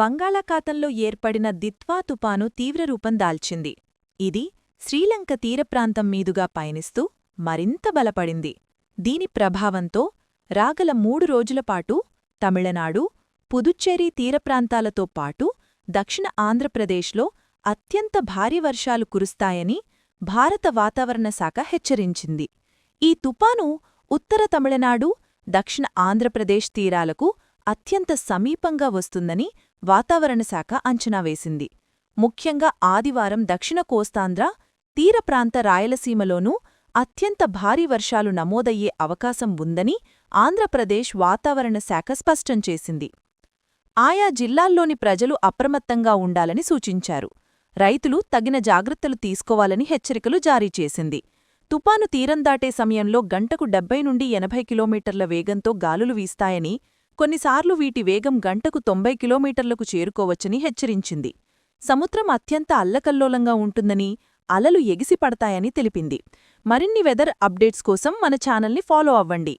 బంగాళాఖాతంలో ఏర్పడిన దిత్వా తుపాను తీవ్రరూపం దాల్చింది. ఇది శ్రీలంక తీరప్రాంతం మీదుగా పయనిస్తూ మరింత బలపడింది. దీని ప్రభావంతో రాగల 3 రోజులపాటు తమిళనాడు, పుదుచ్చేరి తీరప్రాంతాలతో పాటు దక్షిణ ఆంధ్రప్రదేశ్లో అత్యంత భారీ వర్షాలు కురుస్తాయని భారత వాతావరణ శాఖ హెచ్చరించింది. ఈ తుపాను ఉత్తర తమిళనాడు, దక్షిణ ఆంధ్రప్రదేశ్ తీరాలకు అత్యంత సమీపంగా వస్తుందని వాతావరణ శాఖ అంచనా వేసింది. ముఖ్యంగా ఆదివారం దక్షిణ కోస్తాంధ్ర, తీరప్రాంత రాయలసీమలోనూ అత్యంత భారీ వర్షాలు నమోదయ్యే అవకాశం ఉందని ఆంధ్రప్రదేశ్ వాతావరణ శాఖ స్పష్టం చేసింది. ఆయా జిల్లాల్లోని ప్రజలు అప్రమత్తంగా ఉండాలని సూచించారు. రైతులు తగిన జాగ్రత్తలు తీసుకోవాలని హెచ్చరికలు జారీ చేసింది. తుపాను తీరం దాటే సమయంలో గంటకు 70 నుండి 80 కిలోమీటర్ల వేగంతో గాలులు వీస్తాయని, కొన్నిసార్లు వీటి వేగం గంటకు 90 కిలోమీటర్లకు చేరుకోవచ్చని హెచ్చరించింది. సముద్రం అత్యంత అల్లకల్లోలంగా ఉంటుందని, అలలు ఎగిసిపడతాయని తెలిపింది. మరిన్ని వెదర్ అప్డేట్స్ కోసం మన ఛానల్ని ఫాలో అవ్వండి.